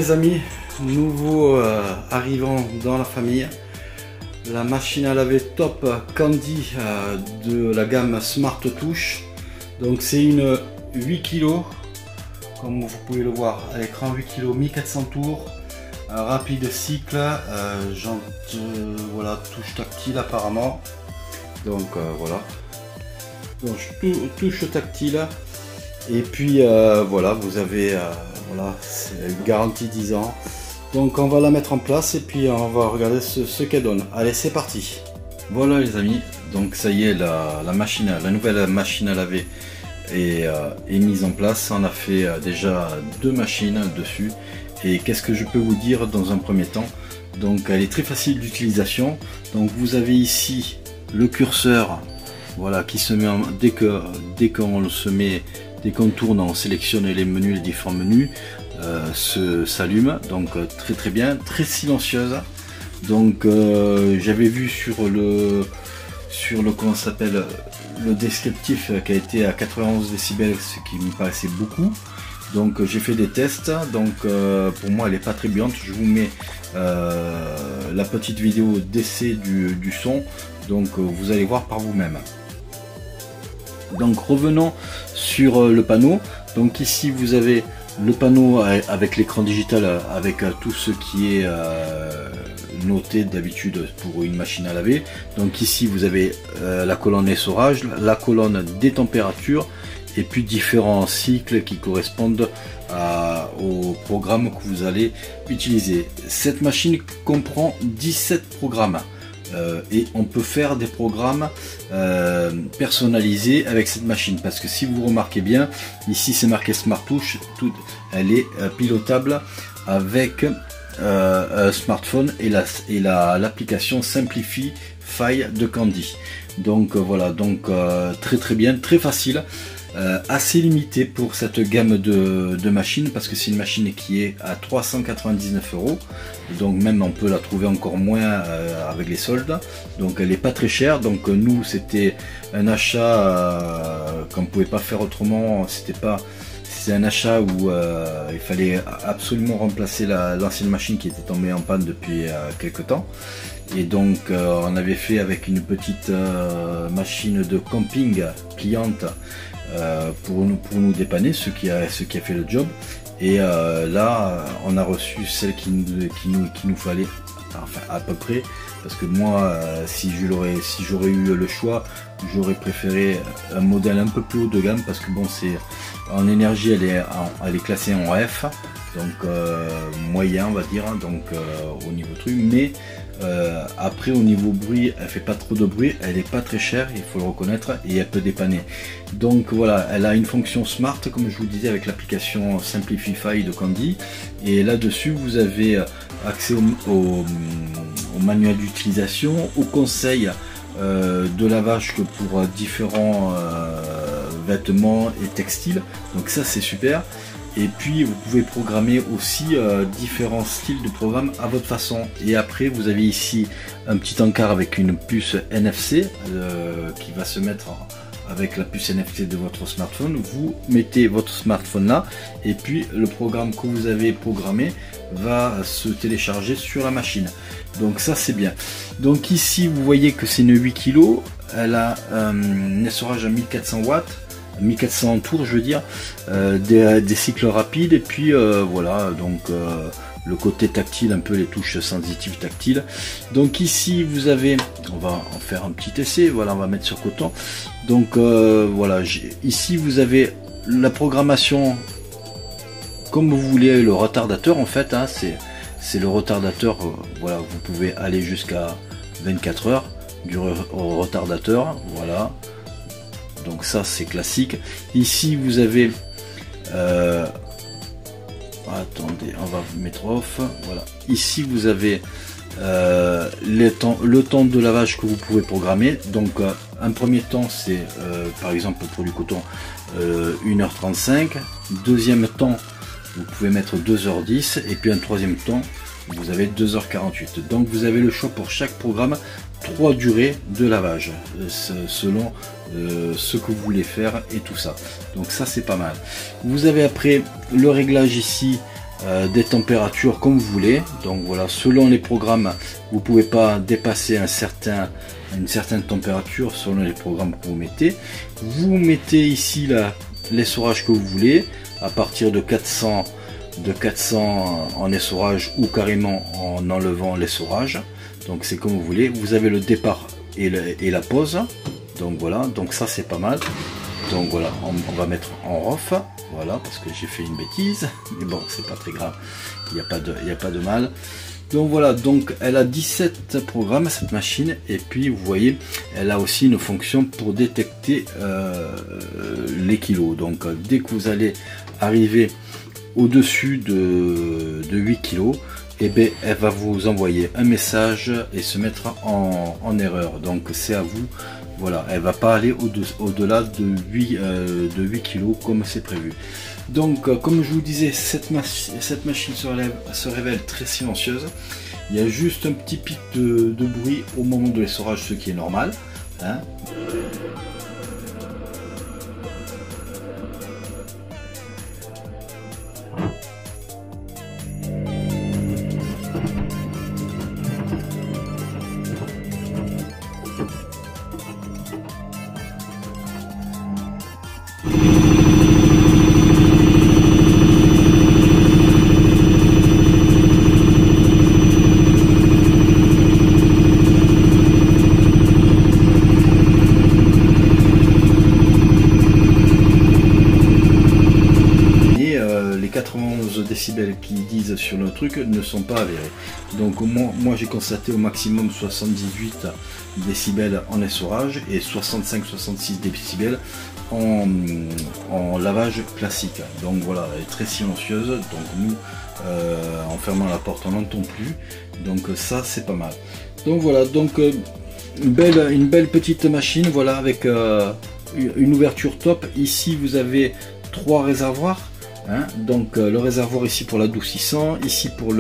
les amis, nouveau arrivant dans la famille, la machine à laver top Candy de la gamme Smart Touch. Donc c'est une 8 kg, comme vous pouvez le voir à l'écran, 8 kg, 1400 tours, rapide cycle, jante, voilà, touche tactile apparemment. Donc voilà, donc touche tactile. Et puis voilà, vous avez voilà, c'est une garantie 10 ans. Donc on va la mettre en place et puis on va regarder ce qu'elle donne. Allez, c'est parti. Voilà les amis, donc ça y est, la nouvelle machine à laver est mise en place. On a fait déjà 2 machines dessus. Et qu'est-ce que je peux vous dire dans un premier temps? Donc elle est très facile d'utilisation. Donc vous avez ici le curseur, voilà, qui se met en, dès qu'on tourne, on sélectionne les menus, les différents menus, s'allume. Donc très bien, très silencieuse. Donc j'avais vu sur le comment ça s'appelle, le descriptif qui a été à 91 décibels, ce qui me paraissait beaucoup. Donc j'ai fait des tests. Donc pour moi elle est pas très bruyante. Je vous mets la petite vidéo d'essai du son. Donc vous allez voir par vous-même. Donc revenons sur le panneau. Donc ici vous avez le panneau avec l'écran digital, avec tout ce qui est noté d'habitude pour une machine à laver. Donc ici vous avez la colonne essorage, la colonne des températures et puis différents cycles qui correspondent au programme que vous allez utiliser. Cette machine comprend 17 programmes. Et on peut faire des programmes personnalisés avec cette machine, parce que si vous remarquez bien, ici c'est marqué Smart Touch, elle est pilotable avec un smartphone et l'application Simplify de Candy. Donc voilà, donc très bien, très facile. Assez limité pour cette gamme de machines, parce que c'est une machine qui est à 399 €, donc même on peut la trouver encore moins avec les soldes. Donc elle n'est pas très chère. Donc nous c'était un achat qu'on ne pouvait pas faire autrement. C'est un achat où il fallait absolument remplacer l'ancienne machine qui était tombée en panne depuis quelques temps. Et donc on avait fait avec une petite machine de camping pliante pour nous dépanner, ce qui a fait le job. Et là on a reçu celle qui nous fallait, enfin à peu près, parce que moi si j'aurais eu le choix, j'aurais préféré un modèle un peu plus haut de gamme, parce que bon, c'est en énergie, elle est classée en F, donc moyen on va dire, donc au niveau truc, mais après au niveau bruit, elle fait pas trop de bruit, elle est pas très chère, il faut le reconnaître, et elle peut dépanner. Donc voilà, elle a une fonction smart, comme je vous disais, avec l'application Simplify de Candy. Et là dessus vous avez accès au manuel d'utilisation, au conseil de lavage que pour différents vêtements et textiles. Donc ça c'est super. Et puis vous pouvez programmer aussi différents styles de programme à votre façon. Et après vous avez ici un petit encart avec une puce NFC qui va se mettre avec la puce NFC de votre smartphone. Vous mettez votre smartphone là, et puis le programme que vous avez programmé va se télécharger sur la machine. Donc ça c'est bien. Donc ici vous voyez que c'est une 8 kg, elle a un essorage à 1400 watts, 1400 tours je veux dire, des cycles rapides, et puis voilà, donc le côté tactile, un peu les touches sensitives tactiles. Donc ici vous avez, on va en faire un petit essai, voilà, on va mettre sur coton. Donc voilà, ici vous avez la programmation comme vous voulez, le retardateur en fait, hein, c'est le retardateur, voilà, vous pouvez aller jusqu'à 24 heures du retardateur, voilà. Donc ça c'est classique. Ici vous avez attendez, on va vous mettre off, voilà. Ici vous avez le temps de lavage que vous pouvez programmer. Donc un premier temps c'est par exemple pour du coton 1h35, deuxième temps vous pouvez mettre 2h10, et puis un troisième temps vous avez 2h48. Donc vous avez le choix pour chaque programme 3 durées de lavage selon ce que vous voulez faire et tout ça. Donc ça c'est pas mal. Vous avez après le réglage ici des températures comme vous voulez. Donc voilà, selon les programmes, vous pouvez pas dépasser une certaine température selon les programmes que vous mettez. Vous mettez ici là l'essorage que vous voulez, à partir de 400 en essorage ou carrément en enlevant l'essorage. Donc c'est comme vous voulez. Vous avez le départ et la pause. Donc voilà, donc ça c'est pas mal. Donc voilà, on va mettre en off. Voilà, parce que j'ai fait une bêtise. Mais bon, c'est pas très grave. Il n'y a pas de mal. Donc voilà, donc elle a 17 programmes cette machine, et puis vous voyez elle a aussi une fonction pour détecter les kilos. Donc dès que vous allez arriver au-dessus de 8 kilos, et bien elle va vous envoyer un message et se mettre en erreur. Donc c'est à vous, voilà, elle va pas aller au-delà de 8 kilos comme c'est prévu. Donc comme je vous disais, cette machine se révèle très silencieuse. Il y a juste un petit pic de bruit au moment de l'essorage, ce qui est normal, hein. Les 91 décibels qui disent sur le truc ne sont pas avérés. Donc moi j'ai constaté au maximum 78 décibels en essorage et 65-66 décibels en lavage classique. Donc voilà, elle est très silencieuse. Donc nous, en fermant la porte, on n'entend plus. Donc ça c'est pas mal. Donc voilà, donc une belle petite machine, voilà, avec une ouverture top. Ici vous avez 3 réservoirs. Hein, donc le réservoir ici pour l'adoucissant, ici pour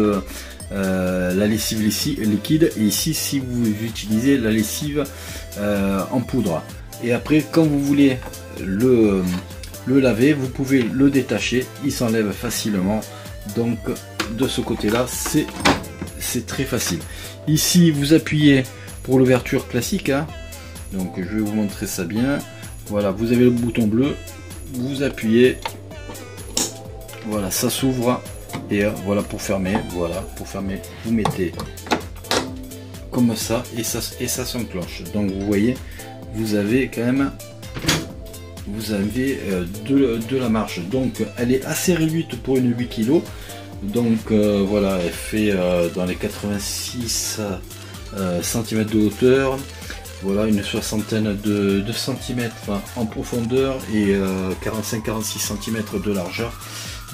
la lessive liquide, et ici si vous utilisez la lessive en poudre. Et après, quand vous voulez le laver, vous pouvez le détacher, il s'enlève facilement. Donc de ce côté là c'est très facile. Ici vous appuyez pour l'ouverture classique, hein. Donc je vais vous montrer ça bien. Voilà, vous avez le bouton bleu, vous appuyez. Voilà, ça s'ouvre, et voilà pour fermer. Voilà, pour fermer, vous mettez comme ça et ça s'enclenche. Donc vous voyez, vous avez quand même, de la marge. Donc elle est assez réduite pour une 8 kg. Donc voilà, elle fait dans les 86 cm de hauteur. Voilà, une soixantaine de centimètres en profondeur et 45-46 cm de largeur.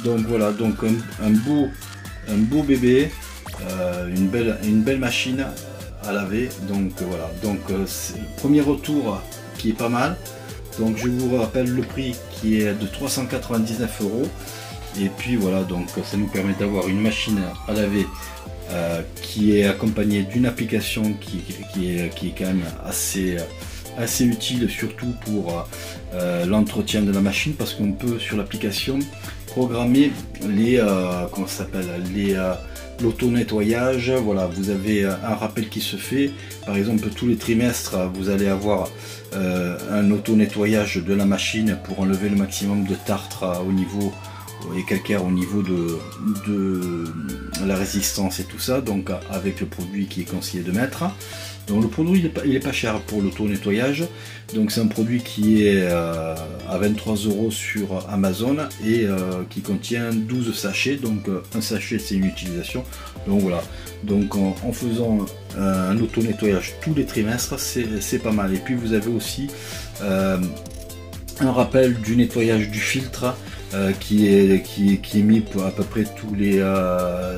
Donc voilà, donc un beau bébé, une belle machine à laver. Donc voilà, donc c'est le premier retour qui est pas mal. Donc je vous rappelle le prix qui est de 399 €. Et puis voilà, donc ça nous permet d'avoir une machine à laver qui est accompagnée d'une application qui est quand même assez utile, surtout pour l'entretien de la machine, parce qu'on peut sur l'application programmer l'auto-nettoyage. Voilà, vous avez un rappel qui se fait, par exemple tous les trimestres vous allez avoir un auto-nettoyage de la machine pour enlever le maximum de tartre au niveau et calcaire au niveau de la résistance et tout ça, donc avec le produit qui est conseillé de mettre. Donc le produit il est pas cher pour l'auto-nettoyage, donc c'est un produit qui est à 23 € sur Amazon et qui contient 12 sachets, donc un sachet c'est une utilisation. Donc voilà, donc en faisant un auto-nettoyage tous les trimestres, c'est pas mal. Et puis vous avez aussi un rappel du nettoyage du filtre qui est mis à peu près tous les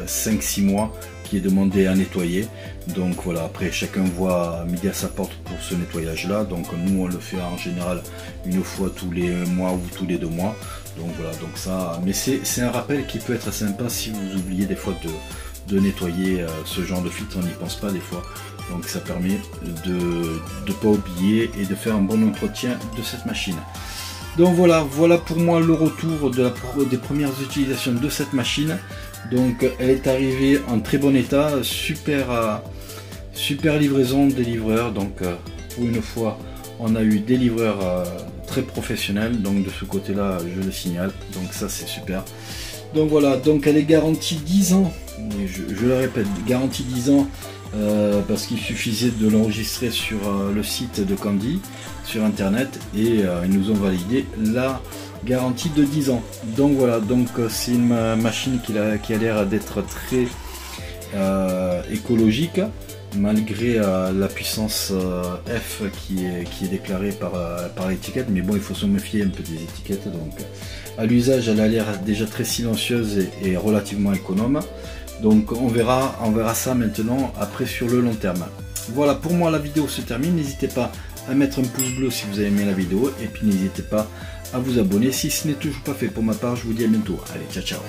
5-6 mois, qui est demandé à nettoyer. Donc voilà, après chacun voit midi à sa porte pour ce nettoyage là. Donc nous on le fait en général une fois tous les mois ou tous les 2 mois. Donc voilà, donc ça, mais c'est un rappel qui peut être sympa si vous oubliez des fois de nettoyer ce genre de filtre, on n'y pense pas des fois. Donc ça permet de ne pas oublier et de faire un bon entretien de cette machine. Donc voilà pour moi le retour des premières utilisations de cette machine. Donc elle est arrivée en très bon état, super livraison des livreurs. Donc pour une fois on a eu des livreurs très professionnels, donc de ce côté là je le signale, donc ça c'est super. Donc voilà, donc elle est garantie 10 ans, je le répète, garantie 10 ans, parce qu'il suffisait de l'enregistrer sur le site de Candy, sur internet, et ils nous ont validé la garantie de 10 ans. Donc voilà, donc c'est une machine qui a l'air d'être très écologique, malgré la puissance F qui est déclarée par l'étiquette, mais bon, il faut se méfier un peu des étiquettes. Donc à l'usage elle a l'air déjà très silencieuse et relativement économe. Donc on verra ça maintenant après sur le long terme. Voilà, pour moi la vidéo se termine. N'hésitez pas à mettre un pouce bleu si vous avez aimé la vidéo, et puis n'hésitez pas à vous abonner si ce n'est toujours pas fait. Pour ma part, je vous dis à bientôt. Allez, ciao ciao.